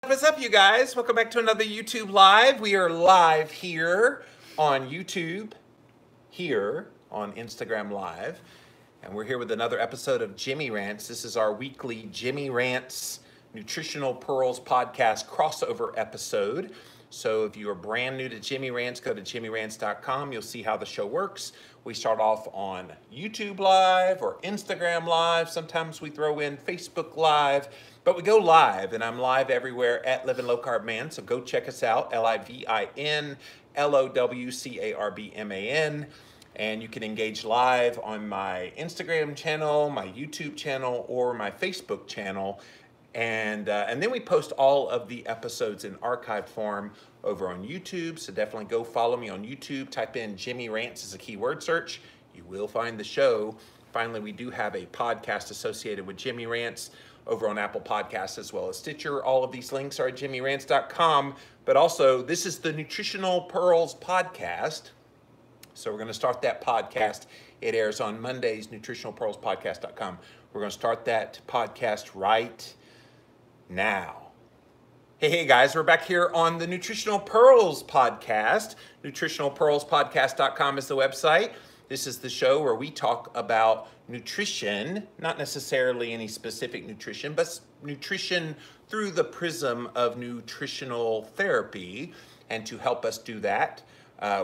What's up, you guys? Welcome back to another YouTube Live. We are live here on YouTube, here on Instagram Live, and we're here with another episode of Jimmy Rants. This is our weekly Jimmy Rants Nutritional Pearls podcast crossover episode. So if you are brand new to Jimmy Rants, go to jimmyrants.com. You'll see how the show works. We start off on YouTube Live or Instagram Live. Sometimes we throw in Facebook Live, but we go live, and I'm live everywhere at Living Low Carb Man. So go check us out, LIVINLOWCARBMAN. And you can engage live on my Instagram channel, my YouTube channel, or my Facebook channel. And then we post all of the episodes in archive form over on YouTube. So definitely go follow me on YouTube. Type in Jimmy Rants as a keyword search. You will find the show. Finally, we do have a podcast associated with Jimmy Rants over on Apple Podcasts as well as Stitcher. All of these links are at jimmyrants.com. But also, this is the Nutritional Pearls podcast. So we're going to start that podcast. It airs on Mondays, nutritionalpearlspodcast.com. We're going to start that podcast right now. Hey guys, we're back here on the Nutritional Pearls podcast. Nutritionalpearlspodcast.com is the website. This is the show where we talk about nutrition, not necessarily any specific nutrition, but nutrition through the prism of nutritional therapy. And to help us do that,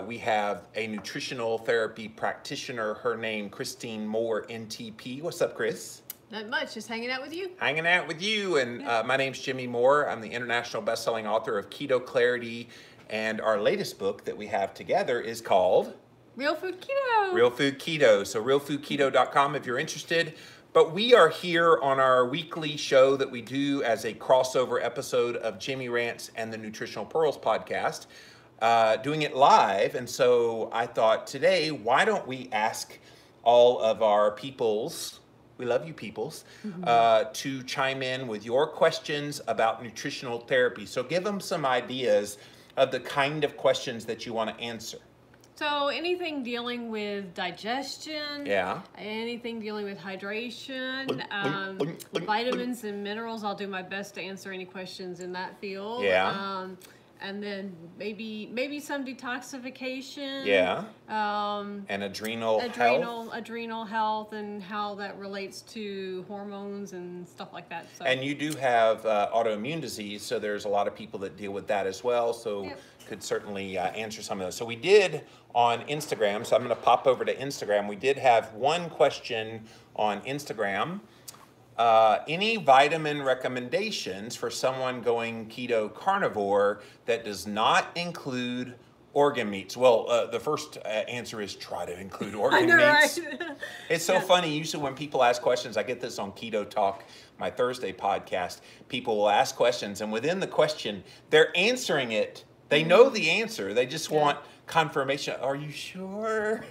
we have a nutritional therapy practitioner. Her name, Christine Moore, NTP. What's up, Chris? Not much, just hanging out with you. Hanging out with you, and my name's Jimmy Moore. I'm the international best-selling author of Keto Clarity, and our latest book that we have together is called Real Food Keto. Real Food Keto. So realfoodketo.com if you're interested. But we are here on our weekly show that we do as a crossover episode of Jimmy Rants and the Nutritional Pearls podcast, doing it live. And so I thought today, why don't we ask all of our peoples, we love you peoples, to chime in with your questions about nutritional therapy. So give them some ideas of the kind of questions that you want to answer. So anything dealing with digestion, Yeah. anything dealing with hydration, vitamins and minerals, I'll do my best to answer any questions in that field. Yeah. And then maybe some detoxification. Yeah. And adrenal health and how that relates to hormones and stuff like that. So. And you do have autoimmune disease, so there's a lot of people that deal with that as well. So yep. Could certainly answer some of those. So we did on Instagram. So I'm going to pop over to Instagram. We did have one question on Instagram. Any vitamin recommendations for someone going keto carnivore that does not include organ meats? Well, the first answer is try to include organ meats. Right? It's so funny. Usually when people ask questions, I get this on Keto Talk, my Thursday podcast. People will ask questions, and within the question, they're answering it. They know the answer. They just want confirmation. Are you sure?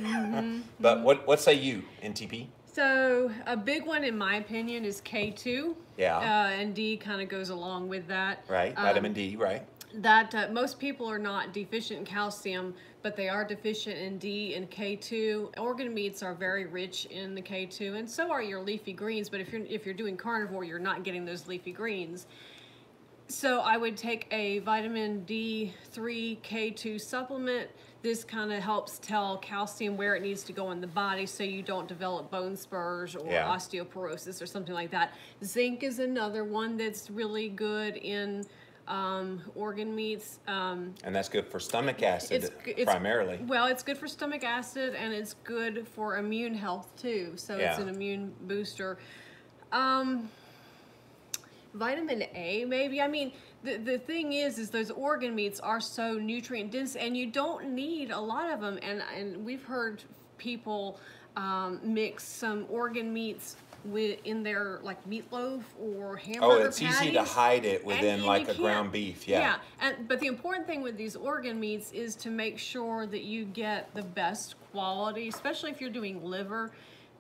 But what say you, NTP? So a big one, in my opinion, is K2. Yeah. And D kind of goes along with that. Right. Vitamin D. Right. That most people are not deficient in calcium, but they are deficient in D and K2. Organ meats are very rich in the K2, and so are your leafy greens. But if you're doing carnivore, you're not getting those leafy greens. So I would take a vitamin D3 K2 supplement. This kind of helps tell calcium where it needs to go in the body so you don't develop bone spurs or osteoporosis or something like that. Zinc is another one that's really good in organ meats. And that's good for stomach acid primarily. Well, it's good for stomach acid, and it's good for immune health too. So it's an immune booster. Vitamin A, maybe. I mean, the thing is those organ meats are so nutrient dense, and you don't need a lot of them. And we've heard people mix some organ meats in their like meatloaf or hamburger it's patties. Easy to hide it within like a ground beef. But the important thing with these organ meats is to make sure that you get the best quality, especially if you're doing liver,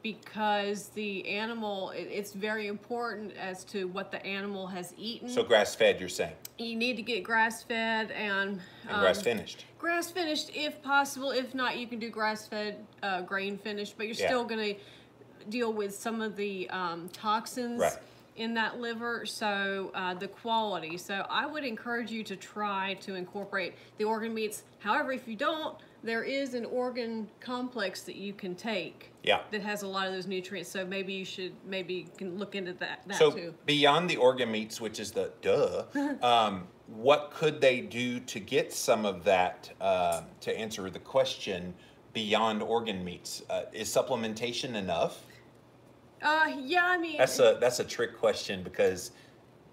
because the animal, it's very important as to what the animal has eaten. So grass-fed, you're saying? You need to get grass-fed and grass-finished. Grass-finished if possible. If not, you can do grass-fed, grain-finished, but you're still going to deal with some of the toxins in that liver, so the quality. So I would encourage you to try to incorporate the organ meats. However, if you don't, there is an organ complex that you can take that has a lot of those nutrients. So maybe you can look into that so too. Beyond the organ meats, which is the what could they do to get some of that, to answer the question, beyond organ meats? Is supplementation enough? Yeah, I mean, that's a trick question, because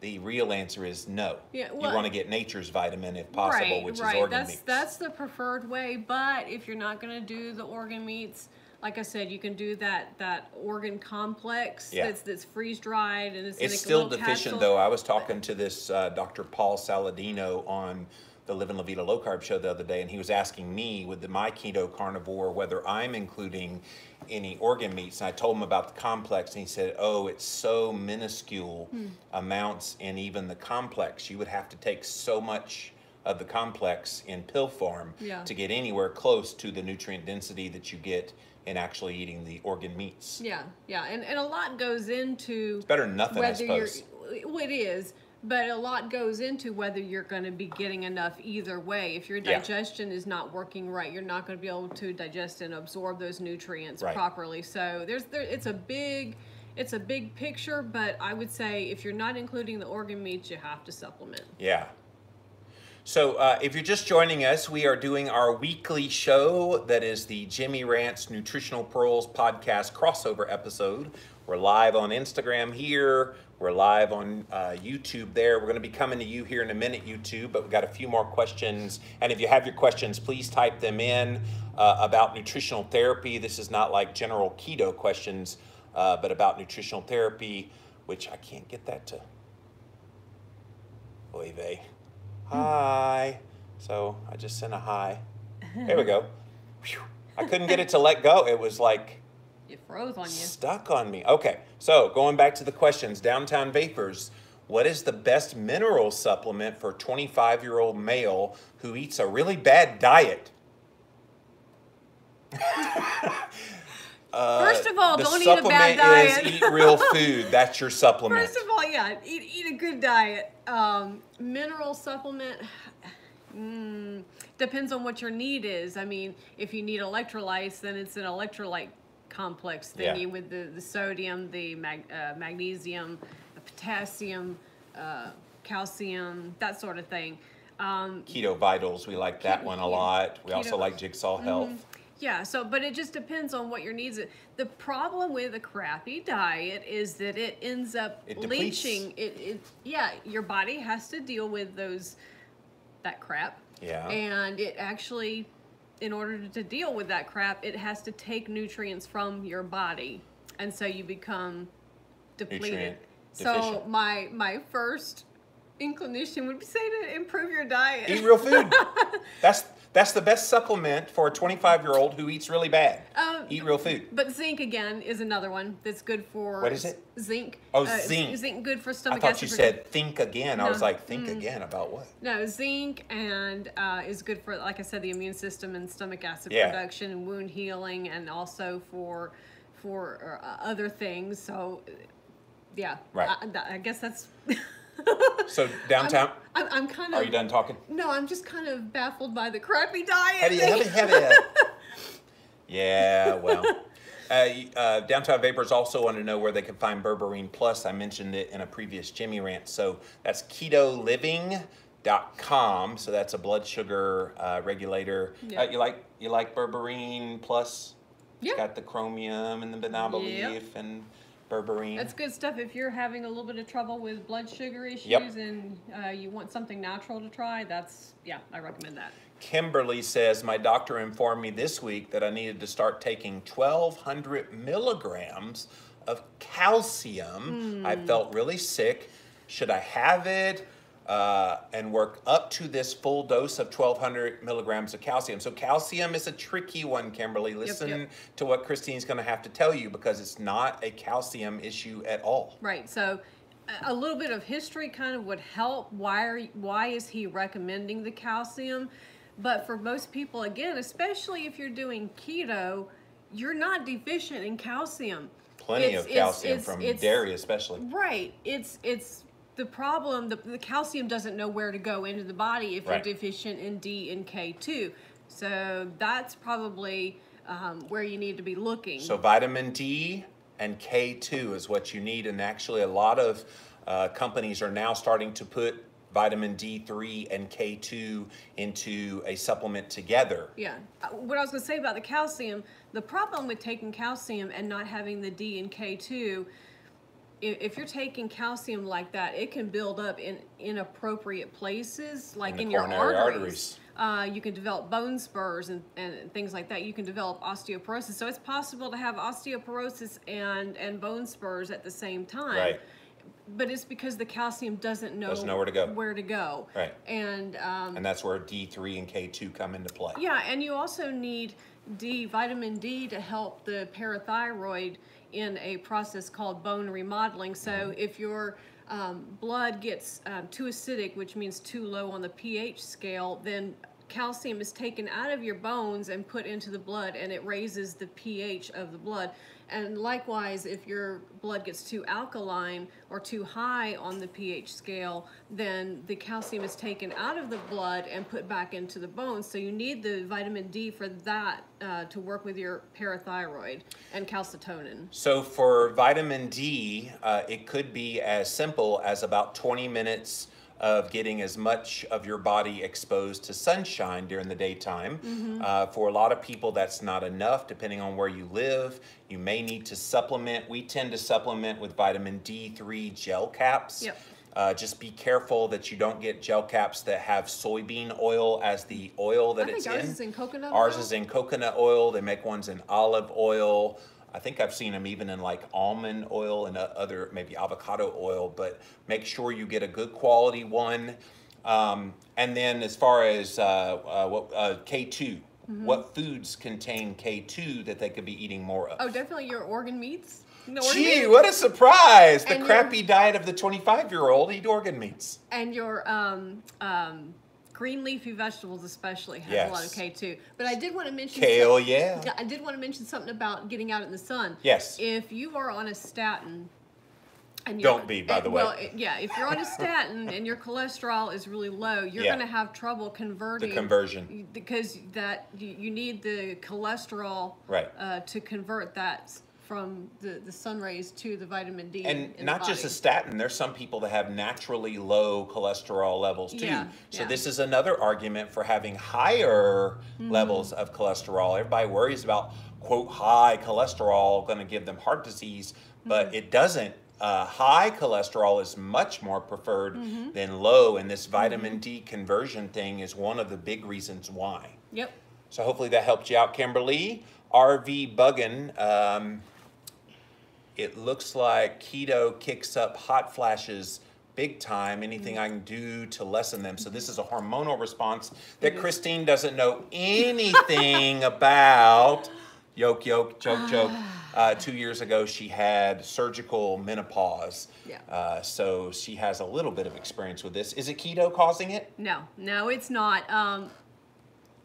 the real answer is no. Yeah, well, you want to get nature's vitamin if possible, which is organ meats. That's the preferred way. But if you're not going to do the organ meats, like I said, you can do that organ complex that's freeze dried and it's still deficient though. I was talking to this Dr. Paul Saladino on the Live and La Vida Low Carb show the other day, and he was asking me with my keto carnivore whether I'm including any organ meats, and I told him about the complex, and he said, oh, it's so minuscule amounts in even the complex. You would have to take so much of the complex in pill form to get anywhere close to the nutrient density that you get in actually eating the organ meats. Yeah, and a lot goes into... It's better than nothing, I suppose. Well, it is. But a lot goes into whether you're going to be getting enough either way. If your digestion is not working right, you're not going to be able to digest and absorb those nutrients properly. So it's a big picture, but I would say if you're not including the organ meats, you have to supplement. Yeah. So if you're just joining us, we are doing our weekly show that is the Jimmy Rant's Nutritional Pearls podcast crossover episode. We're live on Instagram here. We're live on YouTube there. We're going to be coming to you here in a minute, YouTube, but we've got a few more questions. And if you have your questions, please type them in about nutritional therapy. This is not like general keto questions, but about nutritional therapy, which I can't get that to... Oy vey. Hi. So I just sent a hi. There we go. Whew. I couldn't get it to let go. It was like... It froze on you. Stuck on me. Okay, so going back to the questions, Downtown Vapors, what is the best mineral supplement for a 25-year-old male who eats a really bad diet? First of all, don't eat a bad diet. The supplement is eat real food. That's your supplement. First of all, eat a good diet. Mineral supplement... depends on what your need is. I mean, if you need electrolytes, then it's an electrolyte complex thingy with the sodium, the magnesium, the potassium, calcium, that sort of thing. Keto Vitals, we like that one a lot. We also like Jigsaw Health. Yeah, but it just depends on what your needs are. The problem with a crappy diet is that it ends up leaching. Your body has to deal with that crap. Yeah. And it actually, in order to deal with that crap, it has to take nutrients from your body, and so you become depleted. So my first inclination would be say to improve your diet. Eat real food. That's the best supplement for a 25-year-old who eats really bad. Eat real food. But zinc, again, is another one that's good for... What is it? Zinc. Oh, zinc. Zinc, good for stomach acid. I thought you said think again. No. I was like, think again about what? No, zinc and is good for, like I said, the immune system and stomach acid production and wound healing, and also for other things. So, yeah. Right. I guess that's... So downtown, I'm kind of... Are you done talking? No, I'm just kind of baffled by the crappy diet. Yeah, well. Downtown Vapors also want to know where they can find Berberine Plus. I mentioned it in a previous Jimmy Rant. So that's ketoliving.com. So that's a blood sugar regulator. Yeah. You like Berberine Plus? Yeah. It's got the chromium and the banana leaf and berberine. That's good stuff if you're having a little bit of trouble with blood sugar issues and you want something natural to try. I recommend that. Kimberly says, my doctor informed me this week that I needed to start taking 1,200 milligrams of calcium. I felt really sick. Should I have it and work up to this full dose of 1,200 milligrams of calcium? So calcium is a tricky one, Kimberly. Listen to what Christine's going to have to tell you, because it's not a calcium issue at all. Right. So a little bit of history kind of would help. Why is he recommending the calcium? But for most people, again, especially if you're doing keto, you're not deficient in calcium. plenty of calcium from dairy especially. Right. It's the problem, the calcium doesn't know where to go into the body if you're deficient in D and K2. So that's probably where you need to be looking. So vitamin D and K2 is what you need, and actually a lot of companies are now starting to put vitamin D3 and K2 into a supplement together. Yeah. What I was going to say about the calcium, the problem with taking calcium and not having the D and K2, if you're taking calcium like that, it can build up in inappropriate places, like in your arteries. You can develop bone spurs and things like that. You can develop osteoporosis. So it's possible to have osteoporosis and bone spurs at the same time. Right. But it's because the calcium doesn't know where to go. Right. And that's where D3 and K2 come into play. Yeah, and you also need vitamin D to help the parathyroid in a process called bone remodeling. So if your blood gets too acidic, which means too low on the pH scale, then calcium is taken out of your bones and put into the blood, and it raises the pH of the blood. And likewise, if your blood gets too alkaline or too high on the pH scale, then the calcium is taken out of the blood and put back into the bones. So you need the vitamin D for that to work with your parathyroid and calcitonin. So for vitamin D, it could be as simple as about 20 minutes of getting as much of your body exposed to sunshine during the daytime. For a lot of people, that's not enough. Depending on where you live, you may need to supplement. We tend to supplement with vitamin D3 gel caps. Yep. Just be careful that you don't get gel caps that have soybean oil as the oil that it's in. Ours is in coconut oil. Ours is in coconut oil. They make ones in olive oil. I think I've seen them even in like almond oil and other, maybe avocado oil, but make sure you get a good quality one. And then as far as K2, what foods contain K2 that they could be eating more of? Oh, definitely your organ meats. Gee, what a surprise! The crappy diet of the 25-year-old eat organ meats. And your green leafy vegetables especially have a lot of K2. But I did want to mention kale, I did want to mention something about getting out in the sun. Yes. If you are on a statin, and don't be, by the way. Well, yeah, if you're on a statin and your cholesterol is really low, you're going to have trouble converting. The conversion. Because you need the cholesterol to convert that from the sun rays to the vitamin D. And not just a statin, there's some people that have naturally low cholesterol levels too. So this is another argument for having higher levels of cholesterol. Everybody worries about, quote, high cholesterol going to give them heart disease, but it doesn't. High cholesterol is much more preferred than low, and this vitamin D conversion thing is one of the big reasons why. Yep. So hopefully that helped you out, Kimberly. RV Buggin', it looks like keto kicks up hot flashes big time. Anything I can do to lessen them? So this is a hormonal response that Christine doesn't know anything about. Yoke, joke. 2 years ago, she had surgical menopause. So she has a little bit of experience with this. Is it keto causing it? No, it's not.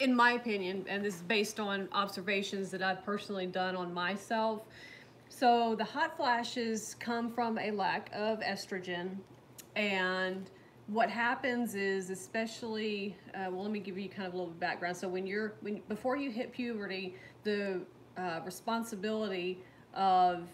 In my opinion, and this is based on observations that I've personally done on myself. So the hot flashes come from a lack of estrogen, and what happens is, especially, well, let me give you kind of a little background. So before you hit puberty, the responsibility of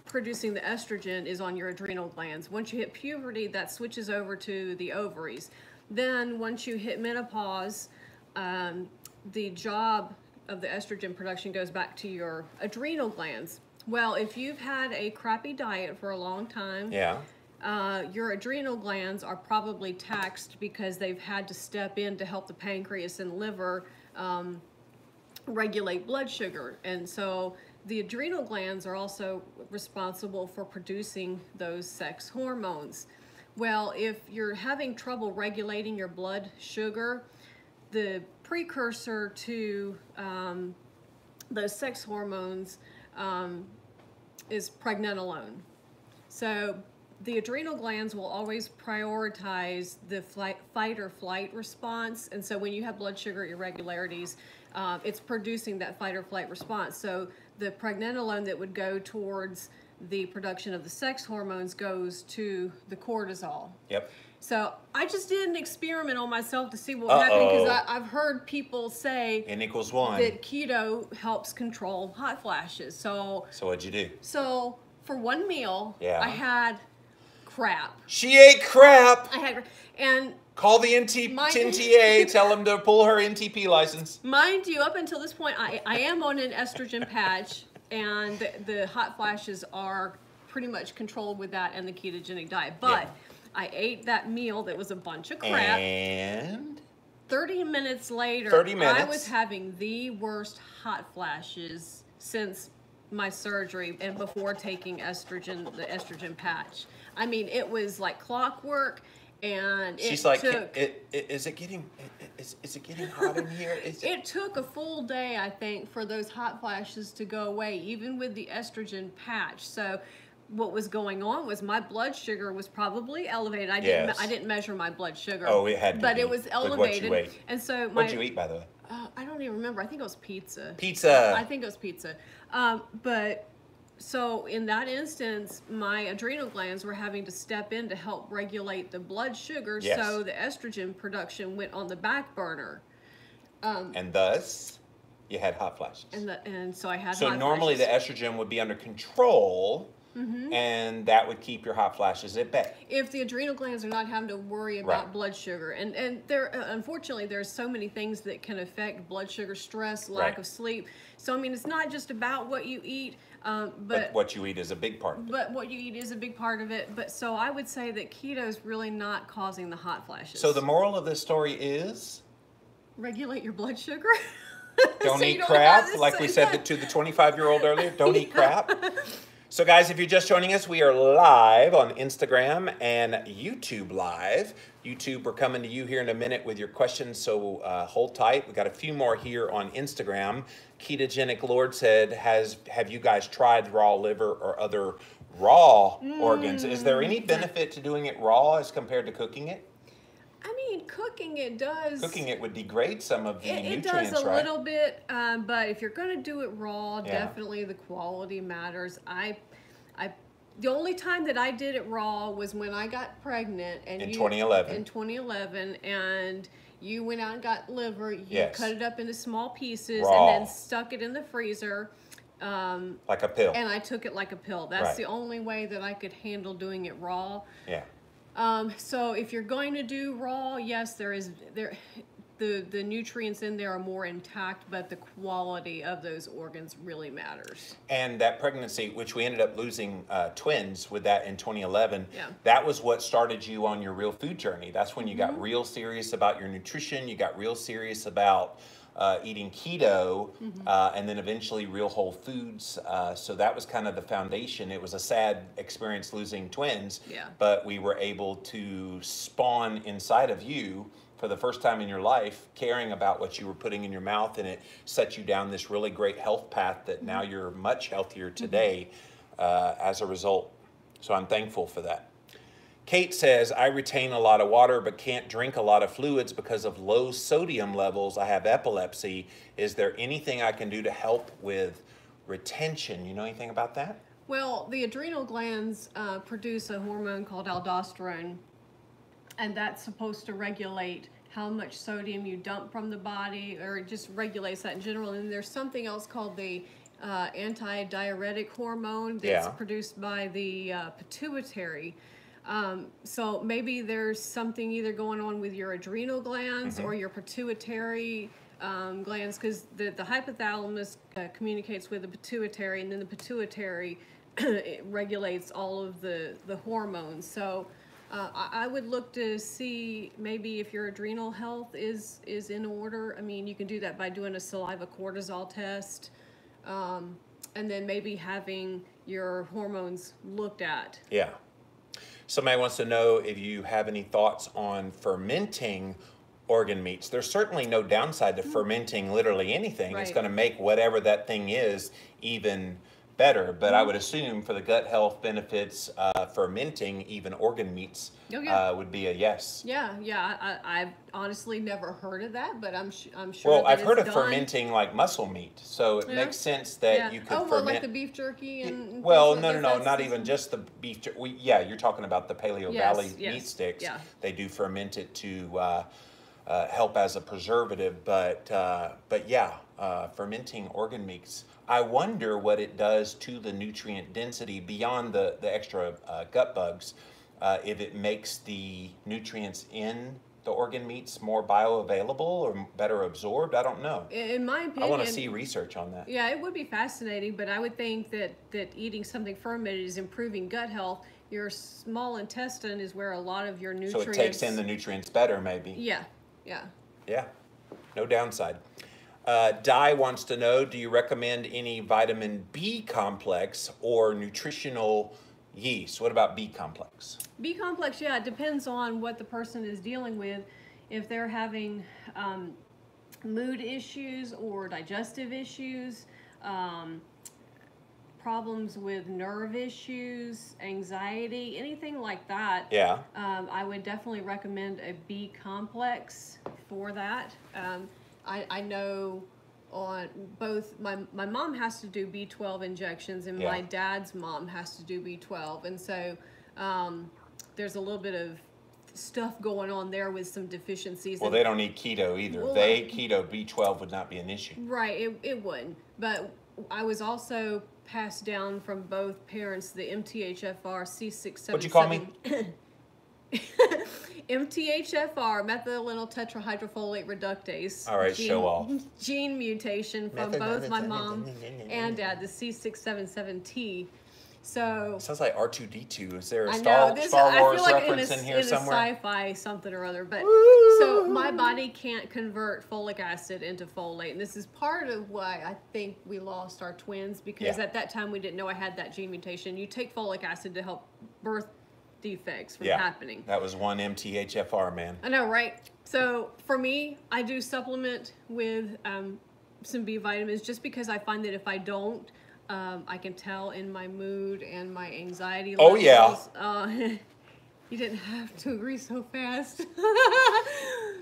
producing the estrogen is on your adrenal glands. Once you hit puberty, that switches over to the ovaries. Then once you hit menopause, the job of the estrogen production goes back to your adrenal glands. Well, if you've had a crappy diet for a long time, your adrenal glands are probably taxed because they've had to step in to help the pancreas and liver regulate blood sugar. And so the adrenal glands are also responsible for producing those sex hormones. Well, if you're having trouble regulating your blood sugar, the precursor to those sex hormones is pregnenolone. So the adrenal glands will always prioritize the fight or flight response. And so when you have blood sugar irregularities, it's producing that fight or flight response. So the pregnenolone that would go towards the production of the sex hormones goes to the cortisol. Yep. So I just did an experiment on myself to see what would happen, because I've heard people say N=1 that keto helps control hot flashes. So what'd you do? So for one meal, Yeah. I had crap. She ate crap. I had, and call the NTA, tell them to pull her NTP license. mind you, up until this point, I am on an estrogen patch, and the hot flashes are pretty much controlled with that and the ketogenic diet. But I ate that meal that was a bunch of crap. And 30 minutes later, 30 minutes. I was having the worst hot flashes since my surgery and before taking the estrogen patch. I mean, it was like clockwork, and she's it like, took, is it getting hot in here? it took a full day, I think, for those hot flashes to go away, even with the estrogen patch. So what was going on was my blood sugar was probably elevated. I didn't measure my blood sugar. Oh, it had to but be it was with elevated. what you ate. And so What'd you eat, by the way? I don't even remember. I think it was pizza. Pizza. I think it was pizza. But so in that instance, my adrenal glands were having to step in to help regulate the blood sugar. Yes. So the estrogen production went on the back burner. And thus, you had hot flashes. And so I had So hot normally flashes. the estrogen would be under control, and that would keep your hot flashes at bay. If the adrenal glands are not having to worry about blood sugar, and there unfortunately there's so many things that can affect blood sugar, stress, lack of sleep. So I mean, it's not just about what you eat, but what you eat is a big part of it. But what you eat is a big part of it. But so I would say that keto is really not causing the hot flashes. So the moral of this story is, regulate your blood sugar. don't So eat you don't crap, have to like say we said that. to the 25-year-old earlier. Don't eat crap. So guys, if you're just joining us, we are live on Instagram and YouTube Live. YouTube, we're coming to you here in a minute with your questions, so hold tight. We got a few more here on Instagram. Ketogenic Lord said, have you guys tried raw liver or other raw organs? Is there any benefit to doing it raw as compared to cooking it? I mean, cooking it does. Cooking it would degrade some of the It nutrients, does a right? little bit, but if you're going to do it raw, definitely the quality matters. The only time that I did it raw was when I got pregnant, and In 2011. In 2011, and you went out and got liver. You cut it up into small pieces Raw. and then stuck it in the freezer. Like a pill. And I took it like a pill. That's the only way that I could handle doing it raw. Yeah. So if you're going to do raw, yes, the nutrients in there are more intact, but the quality of those organs really matters. And that pregnancy, which we ended up losing twins with that in 2011, Yeah. that was what started you on your real food journey. That's when you got real serious about your nutrition. You got real serious about eating keto, and then eventually real whole foods. So that was kind of the foundation. It was a sad experience losing twins, but we were able to spawn inside of you for the first time in your life, caring about what you were putting in your mouth, and it set you down this really great health path that now you're much healthier today as a result. So I'm thankful for that. Kate says, I retain a lot of water but can't drink a lot of fluids because of low sodium levels. I have epilepsy. Is there anything I can do to help with retention? You know anything about that? Well, the adrenal glands produce a hormone called aldosterone, and that's supposed to regulate how much sodium you dump from the body, or it just regulates that in general. And there's something else called the anti-diuretic hormone that's produced by the pituitary. So maybe there's something either going on with your adrenal glands or your pituitary glands, because the hypothalamus communicates with the pituitary, and then the pituitary it regulates all of the hormones. So I would look to see maybe if your adrenal health is in order. I mean, you can do that by doing a saliva cortisol test, and then maybe having your hormones looked at. Yeah. Somebody wants to know if you have any thoughts on fermenting organ meats. There's certainly no downside to fermenting literally anything. It's going to make whatever that thing is even better, but I would assume for the gut health benefits, fermenting even organ meats would be a yes. Yeah, I've honestly never heard of that, but I'm sure Well, that I've heard of done. fermenting like muscle meat, so it makes sense that you could well, ferment. like the beef jerky and Well, things no, like no, that, not even just the beef. You're talking about the Paleo Valley meat sticks. Yeah. They do ferment it to help as a preservative, but yeah, fermenting organ meats. I wonder what it does to the nutrient density beyond the extra gut bugs, if it makes the nutrients in the organ meats more bioavailable or better absorbed. I don't know. In my opinion, I want to see research on that. Yeah, it would be fascinating, but I would think that eating something fermented is improving gut health. Your small intestine is where a lot of your nutrients. So it takes in the nutrients better, maybe. Yeah. Yeah, no downside. Di wants to know, do you recommend any vitamin B complex or nutritional yeast? What about B complex? B complex, yeah, it depends on what the person is dealing with. If they're having mood issues or digestive issues, problems with nerve issues, anxiety, anything like that. Yeah. I would definitely recommend a B complex for that. I know on both, my mom has to do B12 injections and my dad's mom has to do B12. And so there's a little bit of stuff going on there with some deficiencies. Well, they don't need keto either. If they ate keto, B12 would not be an issue. Right, it wouldn't. But I was also passed down from both parents the MTHFR C677. What'd you call me? MTHFR, methyladenyl tetrahydrofolate reductase. All right, show off. Gene mutation from both my mom and dad, the C677T. So sounds like R2D2. Is there a Star Wars reference in here somewhere? In a sci-fi something or other. But so my body can't convert folic acid into folate, and this is part of why I think we lost our twins, because at that time we didn't know I had that gene mutation. You take folic acid to help birth defects from happening. That was one MTHFR, man. I know, right? So for me, I do supplement with some B vitamins, just because I find that if I don't, I can tell in my mood and my anxiety levels. Oh, yeah. You didn't have to agree so fast.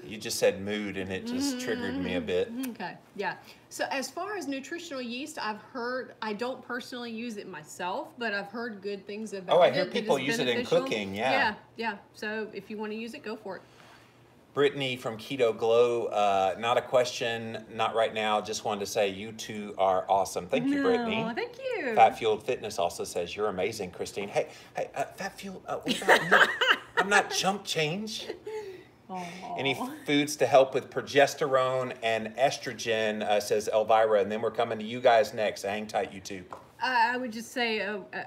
You just said mood, and it just triggered me a bit. Okay, yeah. So as far as nutritional yeast, I've heard, I don't personally use it myself, but I've heard good things about it. Oh, I hear people use it in cooking, Yeah. So if you want to use it, go for it. Brittany from Keto Glow, not a question, not right now. Just wanted to say you two are awesome. Thank you, Brittany. Thank you. Fat Fueled Fitness also says you're amazing, Christine. Hey, Fat Fueled, what about me? I'm not chump change. Aww. Any foods to help with progesterone and estrogen, says Elvira, and then we're coming to you guys next. So hang tight, you two. I would just say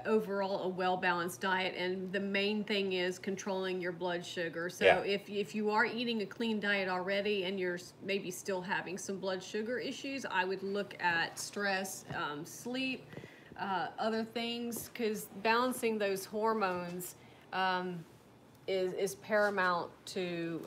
overall a well-balanced diet, and the main thing is controlling your blood sugar. So if you are eating a clean diet already and you're maybe still having some blood sugar issues, I would look at stress, sleep, other things, because balancing those hormones is paramount to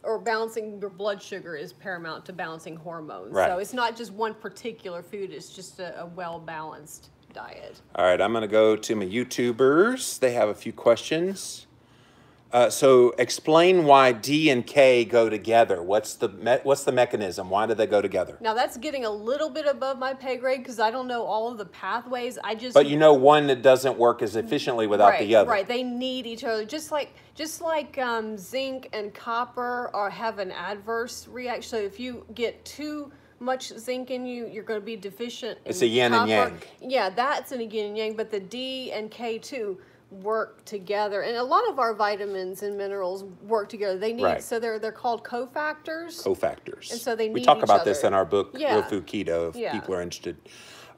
or balancing your blood sugar is paramount to balancing hormones. Right. So it's not just one particular food, it's just a well-balanced diet. All right, I'm going to go to my YouTubers. They have a few questions. So explain why D and K go together. What's the mechanism? Why do they go together? Now that's getting a little bit above my pay grade because I don't know all of the pathways. But you know one that doesn't work as efficiently without the other. Right, they need each other. Just like zinc and copper have an adverse reaction. So if you get too much zinc in you, you're going to be deficient in It's a yin copper. and yang. Yeah, that's in a yin and yang. But the D and K too work together, and a lot of our vitamins and minerals work together. They need so they're called cofactors. Cofactors. And so they need we talk each about other. this in our book, Real Food Keto, if people are interested.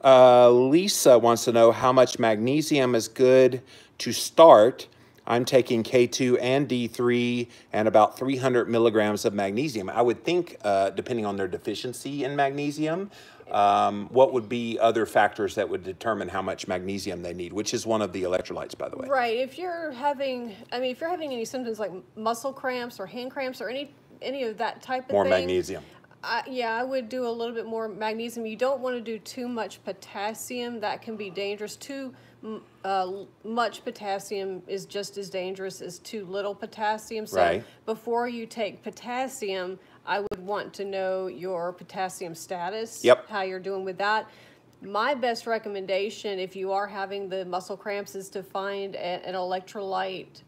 Lisa wants to know how much magnesium is good to start. I'm taking K2 and D3 and about 300 milligrams of magnesium. I would think, depending on their deficiency in magnesium, what would be other factors that would determine how much magnesium they need, which is one of the electrolytes, by the way. Right. If you're having, if you're having any symptoms like muscle cramps or hand cramps or any of that type of thing. More magnesium. Yeah, I would do a little bit more magnesium. You don't want to do too much potassium. That can be dangerous. Much potassium is just as dangerous as too little potassium. So Right. before you take potassium, I would want to know your potassium status, Yep. how you're doing with that. My best recommendation, if you are having the muscle cramps, is to find an electrolyte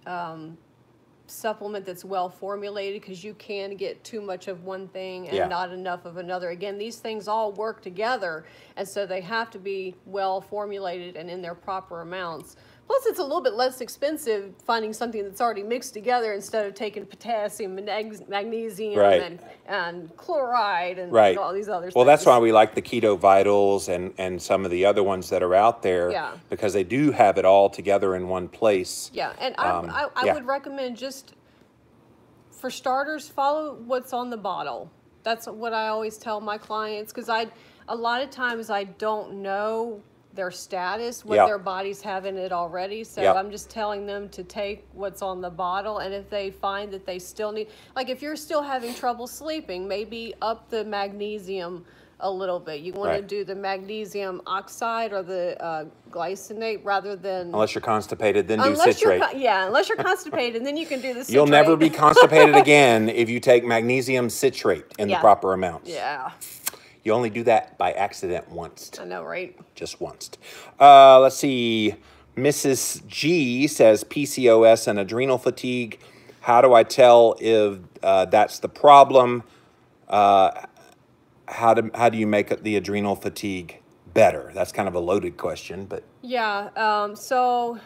supplement that's well formulated, because you can get too much of one thing and Yeah. not enough of another. Again, these things all work together, and so they have to be well formulated and in their proper amounts. Plus, it's a little bit less expensive finding something that's already mixed together instead of taking potassium and magnesium Right. and chloride and Right. all these other Well, things. that's why we like the Keto Vitals and some of the other ones that are out there, Yeah. because they do have it all together in one place. Yeah, and I yeah. would recommend, just for starters, follow what's on the bottle. That's what I always tell my clients, because a lot of times I don't know their status, what Yeah. their body's have in it already. So Yeah. I'm just telling them to take what's on the bottle. And if they find that they still need, like if you're still having trouble sleeping, maybe up the magnesium a little bit. You want to Right. do the magnesium oxide or the glycinate rather than... Unless you're constipated, then do Unless you're, citrate. unless you're constipated, and then you can do the citrate. You'll never be constipated again if you take magnesium citrate in the Yeah. proper amounts. Yeah, You only do that by accident once. I know, right? Just once. Let's see. Mrs. G says PCOS and adrenal fatigue. How do I tell if that's the problem? How do you make the adrenal fatigue better? That's kind of a loaded question, but Yeah, so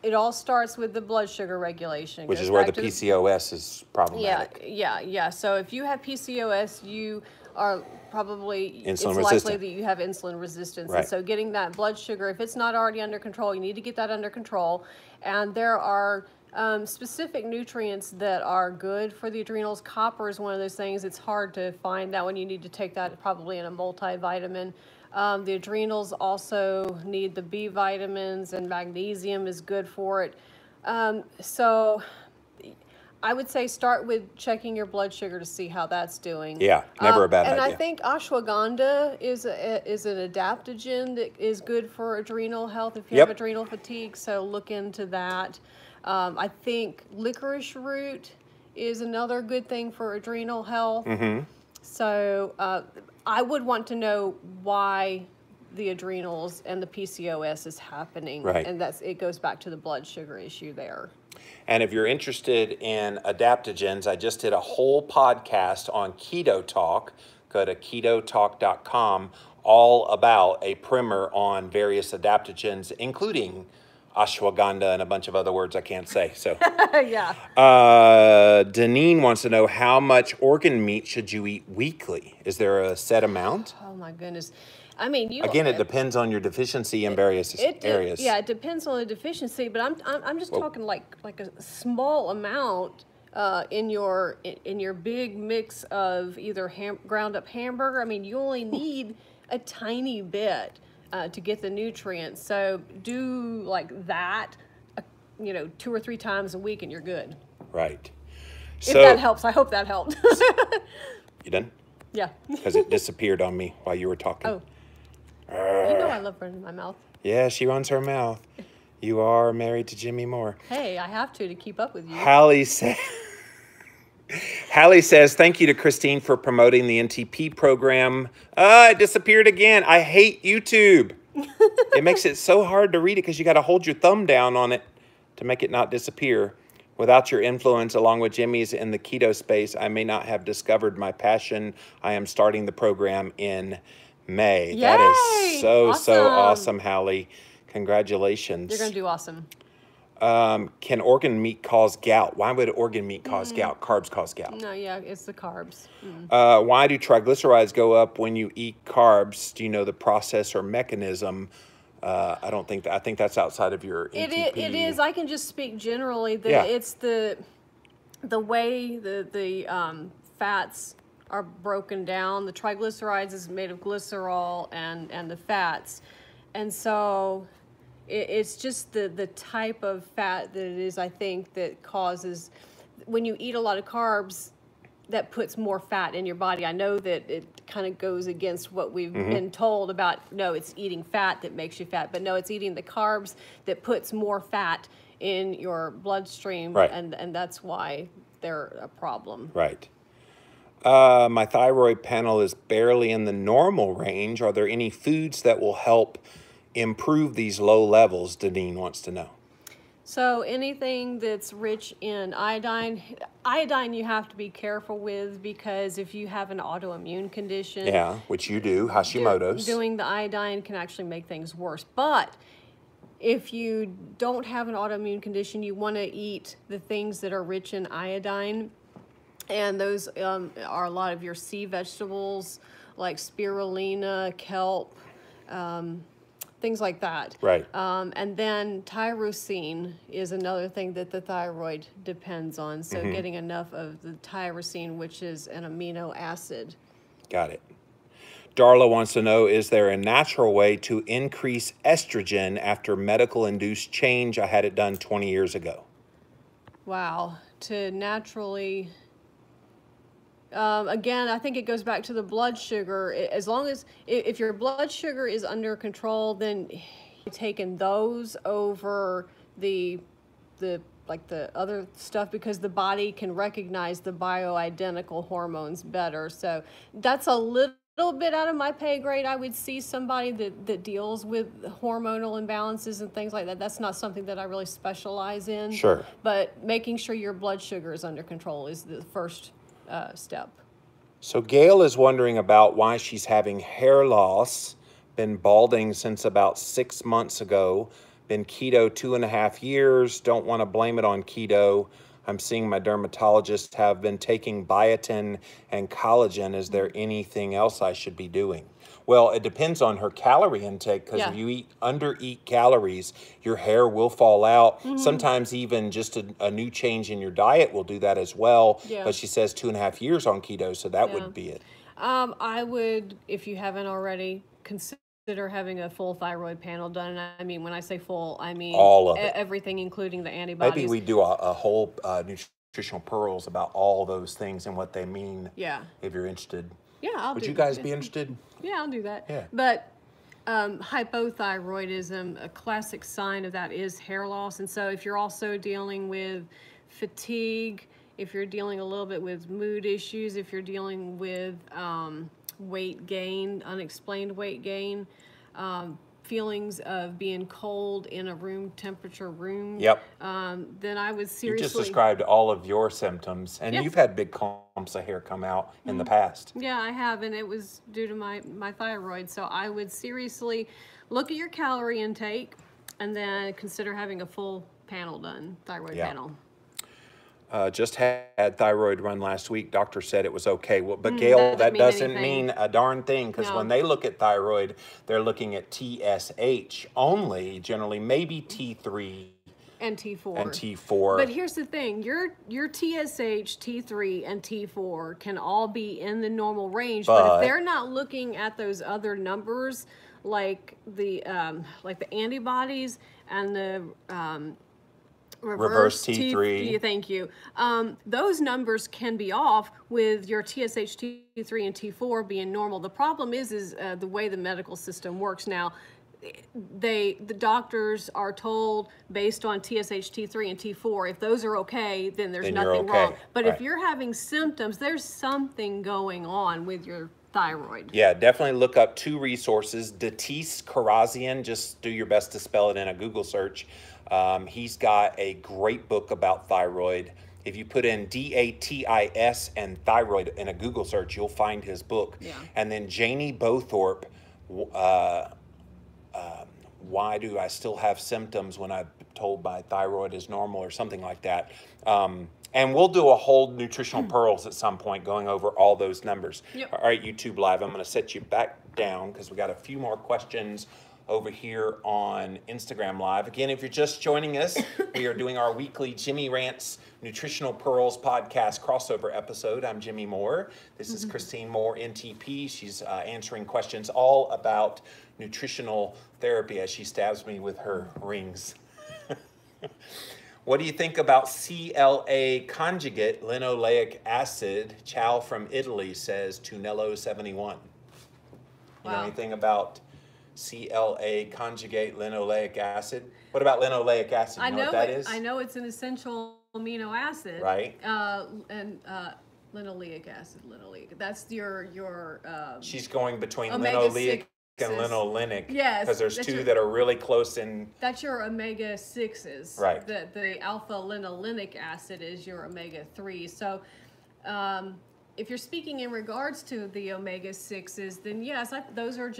it all starts with the blood sugar regulation. which Goes is where the back to PCOS is problematic. Yeah. So if you have PCOS, you are probably, it's Insulin likely resistant. that you have insulin resistance. Right. And so getting that blood sugar, if it's not already under control, you need to get that under control. And there are specific nutrients that are good for the adrenals. Copper is one of those things. It's hard to find that one. You need to take that probably in a multivitamin. The adrenals also need the B vitamins, and magnesium is good for it. So I would say start with checking your blood sugar to see how that's doing. Yeah, never a bad and idea. I think ashwagandha is an adaptogen that is good for adrenal health if you Yep. have adrenal fatigue. So look into that. I think licorice root is another good thing for adrenal health. Mm-hmm. So I would want to know why the adrenals and the PCOS is happening. Right. And it goes back to the blood sugar issue there. And if you're interested in adaptogens, I just did a whole podcast on Keto Talk. Go to ketotalk.com, all about a primer on various adaptogens, including ashwagandha and a bunch of other words I can't say. So, Yeah. Deneen wants to know, how much organ meat should you eat weekly? Is there a set amount? Oh my goodness. I mean, Again, it depends on your deficincy in various areas. Yeah, it depends on the deficiency, but I'm just talking like a small amount in your big mix of either ground up hamburger. I mean, you only need a tiny bit to get the nutrients. So do like that, 2 or 3 times a week, and you're good. Right. If So, that helps, I hope that helped. you done? Yeah. Because it disappeared on me while you were talking. Oh. You know I love running my mouth. Yeah, she runs her mouth. You are married to Jimmy Moore. Hey, I have to keep up with you. Hallie says, thank you to Christine for promoting the NTP program. It disappeared again. I hate YouTube. It makes it so hard to read it because you got to hold your thumb down on it to make it not disappear. Without your influence, along with Jimmy's in the keto space, I may not have discovered my passion. I am starting the program in May. Yay! That is so Awesome. awesome, Hallie. Congratulations. You're going to do awesome. Can organ meat cause gout? Why would organ meat cause gout? Carbs cause gout. No, yeah, it's the carbs. Why do triglycerides go up when you eat carbs? Do you know the process or mechanism? I don't think that. I think that's outside of your NTP. It is. I can just speak generally that Yeah. it's the way the fats are broken down. The triglycerides is made of glycerol and the fats, and so it's just the type of fat that it is, I think, that causes, when you eat a lot of carbs, that puts more fat in your body. I know that it kind of goes against what we've been told about, no, it's eating fat that makes you fat, but no, it's eating the carbs that puts more fat in your bloodstream, Right. and that's why they're a problem. Right. My thyroid panel is barely in the normal range. Are there any foods that will help improve these low levels? Deneen wants to know. So anything that's rich in iodine you have to be careful with, because if you have an autoimmune condition, Yeah, which you do, Hashimoto's. doing the iodine can actually make things worse. But if you don't have an autoimmune condition, you want to eat the things that are rich in iodine, and those are a lot of your sea vegetables like spirulina, kelp, things like that. Right. And then tyrosine is another thing that the thyroid depends on. So getting enough of the tyrosine, which is an amino acid. Got it. Darla wants to know, is there a natural way to increase estrogen after medical-induced change? I had it done 20 years ago. Wow. To naturally... again, I think it goes back to the blood sugar. As long as, if your blood sugar is under control, then taking those over the other stuff, because the body can recognize the bioidentical hormones better. So that's a little bit out of my pay grade. I would see somebody that deals with hormonal imbalances and things like that. That's not something that I really specialize in. Sure. But making sure your blood sugar is under control is the first step. So Gail is wondering about why she's having hair loss, been balding since about 6 months ago, been keto 2.5 years, don't want to blame it on keto. I'm seeing my dermatologist, have been taking biotin and collagen. Is there anything else I should be doing? Well, it depends on her calorie intake, because if you eat calories, your hair will fall out. Sometimes even just a new change in your diet will do that as well. Yeah. But she says 2.5 years on keto, so that would be it. I would, if you haven't already, consider having a full thyroid panel done. And I mean, when I say full, I mean all of it. Everything, including the antibodies. Maybe we do a whole Nutritional Pearls about all those things and what they mean. Yeah. If you're interested. Yeah, Would you guys be interested? Yeah, I'll do that. Yeah. But hypothyroidism, a classic sign of that is hair loss. And so if you're also dealing with fatigue, if you're dealing a little bit with mood issues, if you're dealing with weight gain, unexplained weight gain, feelings of being cold in a room temperature room, Yep. then I would seriously... You just described all of your symptoms, and Yes. you've had big clumps of hair come out in the past. Yeah, I have, and it was due to my thyroid. So I would seriously look at your calorie intake and then consider having a full panel done, thyroid panel. Just had thyroid run last week. Doctor said it was okay. Well, but Gail, that doesn't mean a darn thing, because when they look at thyroid, they're looking at TSH only, generally, maybe T3 and T4. and T4. But here's the thing: your TSH, T3, and T4 can all be in the normal range, but if they're not looking at those other numbers, like the antibodies and the reverse T3. Thank you. Those numbers can be off with your TSH, T3, and T4 being normal. The problem is the way the medical system works now. The doctors are told, based on TSH, T3, and T4, if those are okay, then there's nothing wrong. But if you're having symptoms, there's something going on with your thyroid. Yeah, definitely look up 2 resources. Datis Karazian, just do your best to spell it in a Google search. He's got a great book about thyroid. If you put in DATIS and thyroid in a Google search, you'll find his book. Yeah. And then Janie Bowthorpe, why do I still have symptoms when I'm told my thyroid is normal, or something like that. And we'll do a whole Nutritional Pearls at some point going over all those numbers. Yep. All right, YouTube Live, I'm going to set you back down because we got a few more questions over here on Instagram Live. Again, if you're just joining us, we are doing our weekly Jimmy Rants Nutritional Pearls podcast crossover episode. I'm Jimmy Moore. This is Christine Moore, NTP. She's answering questions all about nutritional therapy as she stabs me with her rings. What do you think about CLA conjugate linoleic acid? Chow from Italy says Tunello71. You know Wow. anything about CLA conjugate linoleic acid? What about linoleic acid? You know what that is? I know it's an essential amino acid. Right. And linoleic acid, linoleic. That's your She's going between omega-6s. linoleic and linolenic. Yes, Because there's that's two your- that are really close in. That's your omega-6s. Right. The alpha linolenic acid is your omega-3. So if you're speaking in regards to the omega-6s, then yes, those are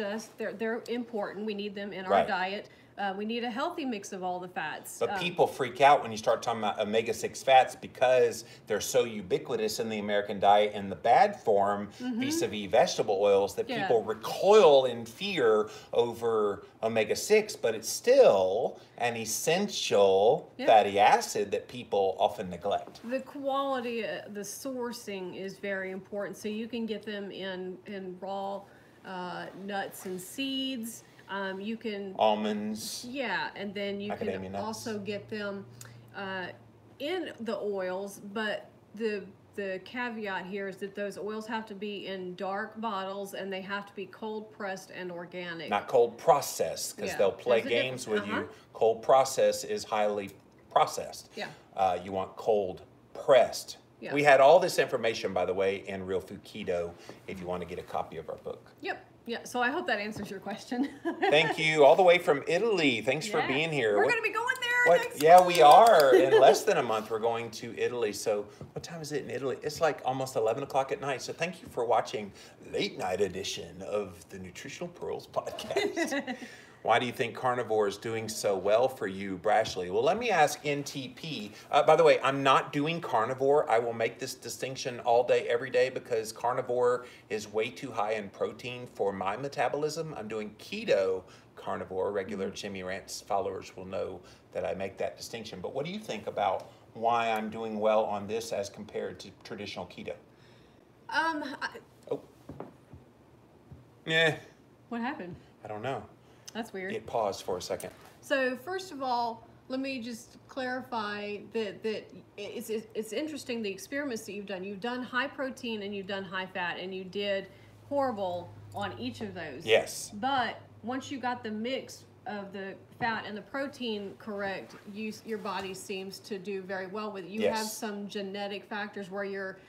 they're important. We need them in our Right. diet. We need a healthy mix of all the fats. But people freak out when you start talking about omega-6 fats because they're so ubiquitous in the American diet in the bad form, vis-a-vis vegetable oils, that Yeah. people recoil in fear over omega-6, but it's still an essential fatty acid that people often neglect. The quality, the sourcing is very important. So you can get them in raw nuts and seeds. You can Almonds. Yeah, and then you Macadamia can nuts. also get them in the oils, but the caveat here is that those oils have to be in dark bottles and they have to be cold pressed and organic. Not cold processed, because Yeah. they'll play There's a games with difference. you. Cold process is highly processed. Yeah. You want cold pressed. Yeah. We had all this information, by the way, in Real Food Keto if you want to get a copy of our book. Yep. Yeah. So I hope that answers your question. Thank you, all the way from Italy. Thanks for Yeah. being here. We're What- going to be going there next Yeah, we month. are. In less than a month, we're going to Italy. So what time is it in Italy? It's like almost 11 o'clock at night. So thank you for watching late night edition of the Nutritional Pearls podcast. Why do you think carnivore is doing so well for you, Brashley? Well, let me ask NTP. By the way, I'm not doing carnivore. I will make this distinction all day, every day, because carnivore is way too high in protein for my metabolism. I'm doing keto carnivore. Regular Jimmy Rants followers will know that I make that distinction. But what do you think about why I'm doing well on this as compared to traditional keto? Oh. Yeah, What happened? I don't know. That's weird. It paused for a second. So first of all, let me just clarify that it's interesting the experiments that you've done. You've done high protein and you've done high fat, and you did horrible on each of those. Yes. But once you got the mix of the fat and the protein correct, your body seems to do very well with it. You Yes. have some genetic factors where your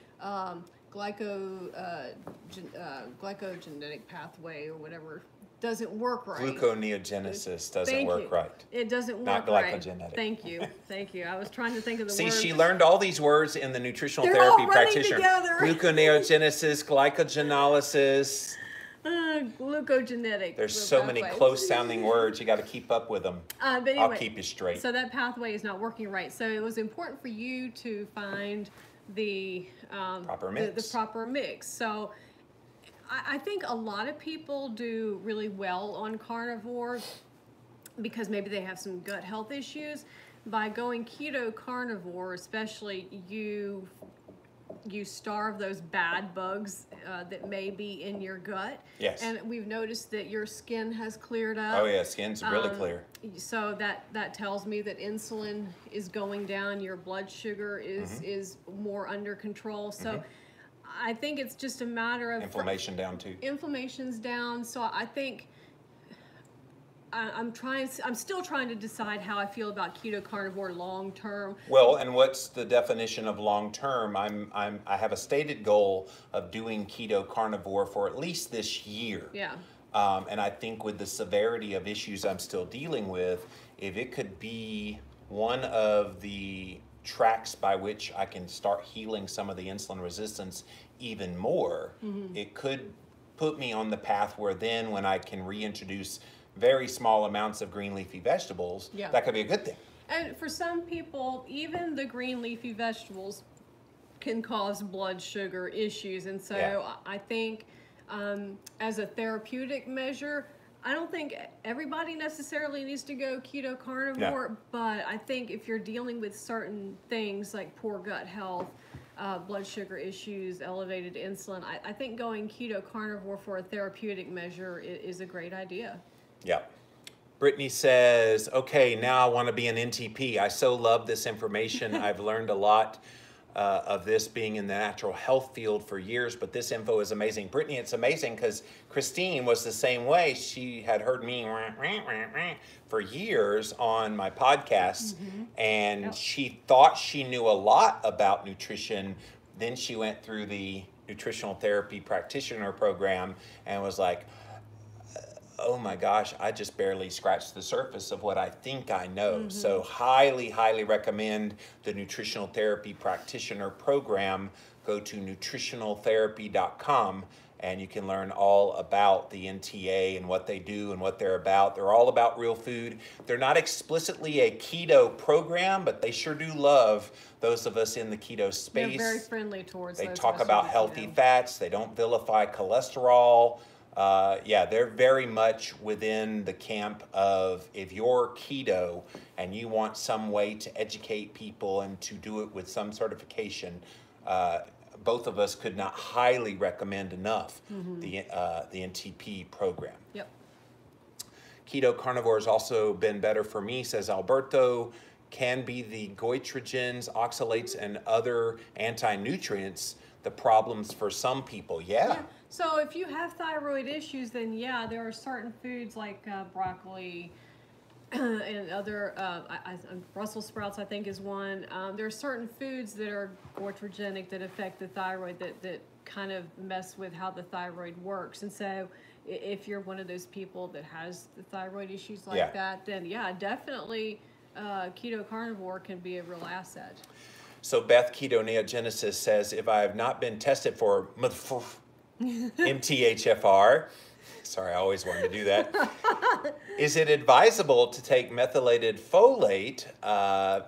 glycogenetic pathway or whatever doesn't work right. Gluconeogenesis doesn't Thank work you. right. It doesn't work Not right. glycogenetic. Thank you. Thank you. I was trying to think of the See, word. she learned all these words in the nutritional They're all therapy running practitioner. together. Gluconeogenesis, glycogenolysis. Glucogenetic. There's so many pathways. close sounding words. You got to keep up with them. But anyway, I'll keep you straight. So that pathway is not working right. So it was important for you to find the Proper mix. The proper mix. So I think a lot of people do really well on carnivore because maybe they have some gut health issues. By going keto carnivore, especially, you starve those bad bugs that may be in your gut. Yes. And we've noticed that your skin has cleared up. Oh yeah, skin's really clear. So that tells me that insulin is going down, your blood sugar is more under control. So I think it's just a matter of Inflammation down too. inflammation's down. So I think I'm still trying to decide how I feel about keto carnivore long term. Well, and what's the definition of long term? I have a stated goal of doing keto carnivore for at least this year. Yeah. And I think with the severity of issues I'm still dealing with, if it could be one of the tracks by which I can start healing some of the insulin resistance even more, it could put me on the path where then when I can reintroduce very small amounts of green leafy vegetables, Yeah. that could be a good thing. And for some people, even the green leafy vegetables can cause blood sugar issues. And so Yeah. I think as a therapeutic measure, I don't think everybody necessarily needs to go keto carnivore, but I think if you're dealing with certain things like poor gut health, blood sugar issues, elevated insulin, I think going keto carnivore for a therapeutic measure is a great idea. Yeah. Brittany says, okay, now I want to be an NTP. I so love this information. I've learned a lot of this being in the natural health field for years, but this info is amazing. Brittany, it's amazing because Christine was the same way. She had heard me for years on my podcast, and she thought she knew a lot about nutrition. Then she went through the nutritional therapy practitioner program and was like, oh my gosh, I just barely scratched the surface of what I think I know. So highly, highly recommend the nutritional therapy practitioner program. Go to nutritionaltherapy.com and you can learn all about the NTA and what they do and what they're about. They're all about real food. They're not explicitly a keto program, but they sure do love those of us in the keto space. They're very friendly towards They those talk of us about who do healthy keto. fats. They don't vilify cholesterol. Yeah, they're very much within the camp of if you're keto and you want some way to educate people and to do it with some certification, both of us could not highly recommend enough the NTP program. Yep. Keto carnivore has also been better for me, says Alberto. Can be the goitrogens, oxalates, and other anti-nutrients the problems for some people. Yeah. So if you have thyroid issues, then yeah, there are certain foods like broccoli and other, Brussels sprouts I think is one. There are certain foods that are goitrogenic that affect the thyroid that kind of mess with how the thyroid works. And so if you're one of those people that has the thyroid issues like that, then yeah, definitely keto carnivore can be a real asset. So Beth Keto Neogenesis says, if I have not been tested for MTHFR, sorry, I always wanted to do that, is it advisable to take methylated folate,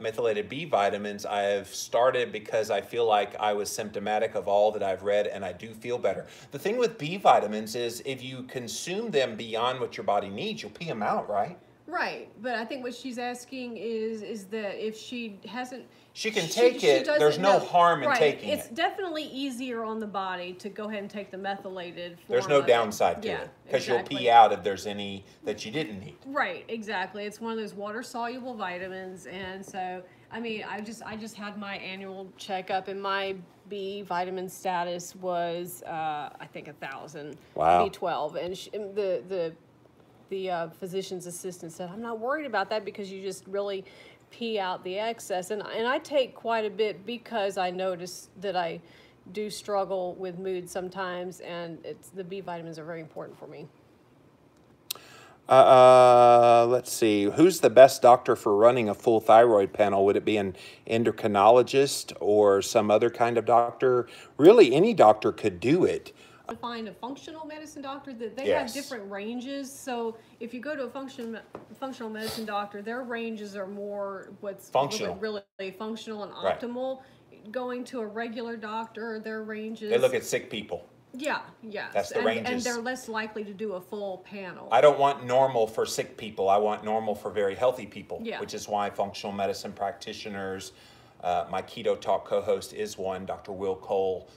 methylated B vitamins? I have started because I feel like I was symptomatic of all that I've read, and I do feel better. The thing with B vitamins is if you consume them beyond what your body needs, you'll pee them out, right? Right, but I think what she's asking is that if she hasn't... She can take it. There's no harm in taking it. It's definitely easier on the body to go ahead and take the methylated form. There's no downside to it because you'll pee out if there's any that you didn't need. Right, exactly. It's one of those water-soluble vitamins, and so I mean, I just had my annual checkup, and my B vitamin status was I think 1,000 B12, and the physician's assistant said, I'm not worried about that because you just really pee out the excess. And I take quite a bit because I notice that I do struggle with mood sometimes, and the B vitamins are very important for me. Let's see. Who's the best doctor for running a full thyroid panel? Would it be an endocrinologist or some other kind of doctor? Really, any doctor could do it. Find a functional medicine doctor that they have different ranges. So if you go to a functional medicine doctor, their ranges are more what's functional, really functional and optimal. Going to a regular doctor, their ranges, they look at sick people. Yeah, That's the ranges. And they're less likely to do a full panel. I don't want normal for sick people. I want normal for very healthy people, which is why functional medicine practitioners, my Keto Talk co-host is one, Dr. Will Cole,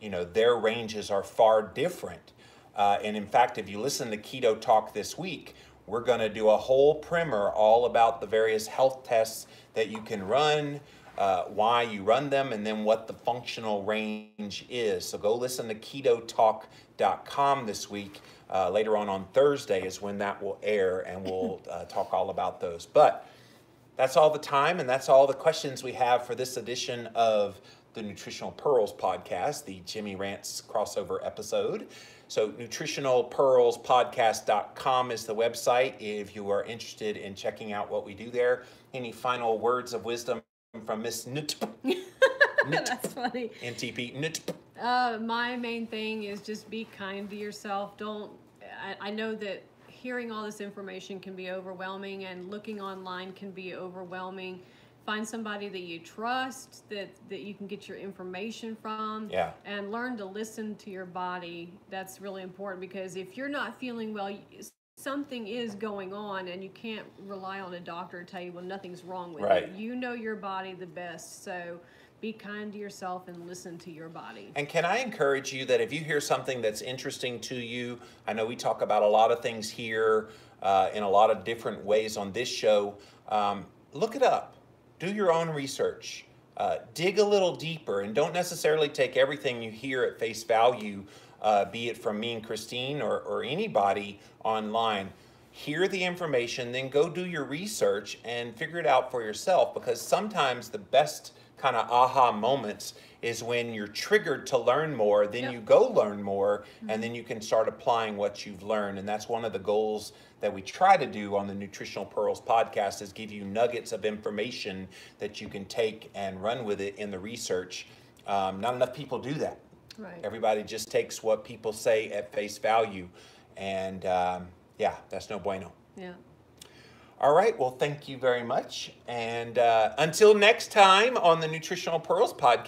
you know, their ranges are far different. And in fact, if you listen to Keto Talk this week, we're going to do a whole primer all about the various health tests that you can run, why you run them, and then what the functional range is. So go listen to ketotalk.com this week. Later on Thursday is when that will air, and we'll talk all about those. But that's all the time, and that's all the questions we have for this edition of the Nutritional Pearls podcast, the Jimmy Rants crossover episode. So nutritionalpearlspodcast.com is the website if you are interested in checking out what we do there. Any final words of wisdom from Miss NTP? That's funny. NTP. NTP. My main thing is just be kind to yourself. I know that hearing all this information can be overwhelming, and looking online can be overwhelming. Find somebody that you trust, that you can get your information from, and learn to listen to your body. That's really important, because if you're not feeling well, something is going on, and you can't rely on a doctor to tell you, well, nothing's wrong with you. You know your body the best, so Be kind to yourself and listen to your body. And can I encourage you that if you hear something that's interesting to you, I know we talk about a lot of things here in a lot of different ways on this show, look it up. Do your own research. Dig a little deeper, and don't necessarily take everything you hear at face value, be it from me and Christine or anybody online. Hear the information, then go do your research and figure it out for yourself, because sometimes the best kind of aha moments is when you're triggered to learn more, then you go learn more, and then you can start applying what you've learned. And that's one of the goals that we try to do on the Nutritional Pearls podcast, is give you nuggets of information that you can take and run with it in the research. Not enough people do that. Right. Everybody just takes what people say at face value. And yeah, that's no bueno. Yeah. All right, well, thank you very much. And until next time on the Nutritional Pearls podcast.